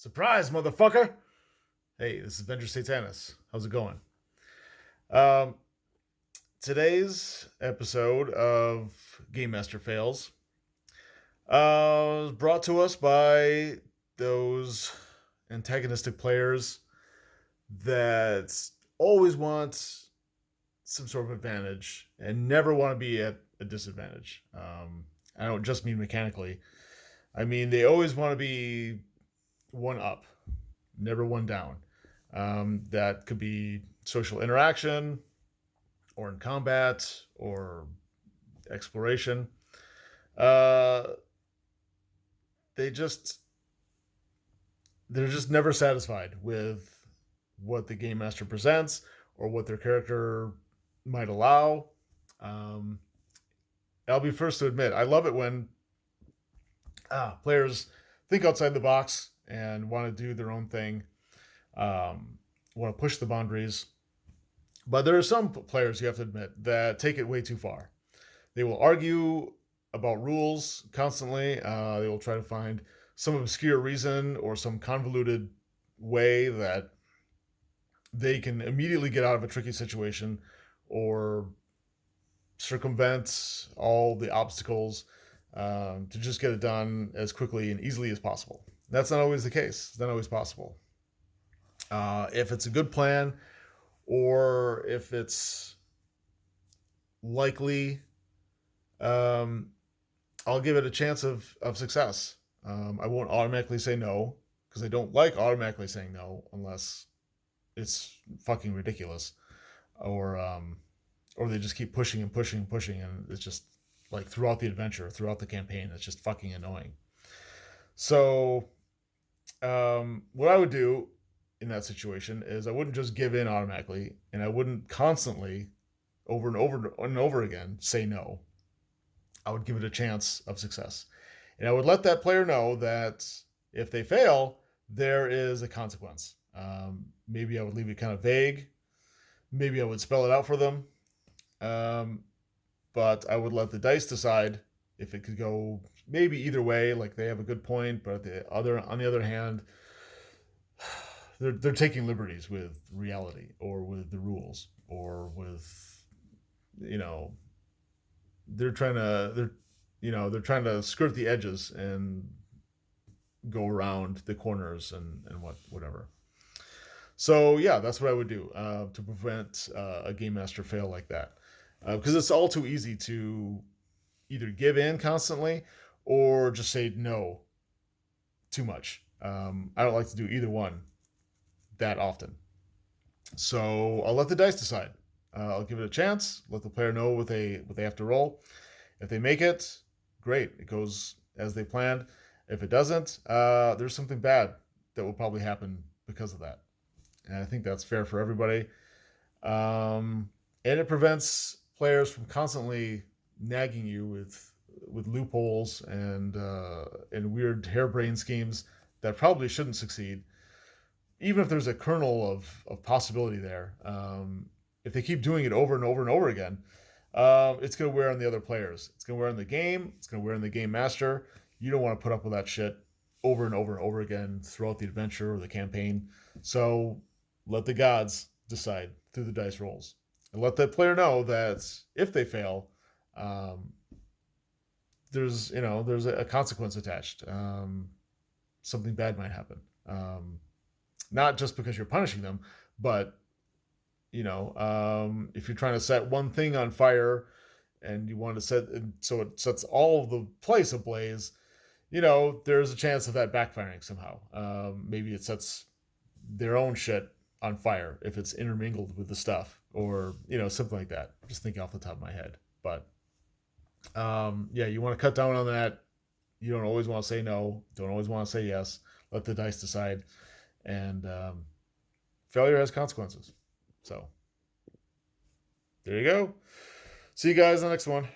Surprise, motherfucker! Hey, this is Venger Satanis. How's it going? Um, Today's episode of Game Master Fails was brought to us by those antagonistic players that always want some sort of advantage and never want to be at a disadvantage. I don't just mean mechanically. I mean they always want to be one up, never one down. That could be social interaction, or in combat, or exploration. Uh, they just they're just never satisfied with what the game master presents or what their character might allow. Um, I'll be first to admit I love it when players think outside the box and want to do their own thing, want to push the boundaries. But there are some players, you have to admit, that take it way too far. They will argue about rules constantly. They will try to find some obscure reason or some convoluted way that they can immediately get out of a tricky situation or circumvent all the obstacles, to just get it done as quickly and easily as possible. That's not always the case. It's not always possible. If it's a good plan, or if it's likely, um, I'll give it a chance of success. I won't automatically say no, because I don't like automatically saying no unless it's fucking ridiculous, or or they just keep pushing and pushing and pushing, and it's just like throughout the adventure, throughout the campaign, it's just fucking annoying. So, what I would do in that situation is I wouldn't just give in automatically, and I wouldn't constantly, over and over and over again, say no. I would give it a chance of success. And I would let that player know that if they fail, there is a consequence. Maybe I would leave it kind of vague. Maybe I would spell it out for them. Um, but I would let the dice decide if it could go maybe either way. Like they have a good point, but on the other hand, they're taking liberties with reality or with the rules or with, you know they're trying to skirt the edges and go around the corners and whatever. So yeah, that's what I would do, to prevent a game master fail like that, because it's all too easy to either give in constantly or just say no too much. I don't like to do either one that often. So I'll let the dice decide. I'll give it a chance. Let the player know what they have to roll. If they make it, great. It goes as they planned. If it doesn't, there's something bad that will probably happen because of that. And I think that's fair for everybody. And it prevents players from constantly nagging you with loopholes and weird harebrained schemes that probably shouldn't succeed, even if there's a kernel of possibility there. If they keep doing it over and over and over again, it's going to wear on the other players. It's going to wear on the game. It's going to wear on the game master. You don't want to put up with that shit over and over and over again throughout the adventure or the campaign. So let the gods decide through the dice rolls, and let that player know that if they fail, there's a consequence attached. Something bad might happen. Not just because you're punishing them, but if you're trying to set one thing on fire and you want to set so it sets all of the place ablaze, there's a chance of that backfiring somehow. Maybe it sets their own shit on fire if it's intermingled with the stuff, or something like that. Just thinking off the top of my head, but yeah, you want to cut down on that. You don't always want to say no. Don't always want to say yes. Let the dice decide, and failure has consequences. So there you go. See you guys in the next one.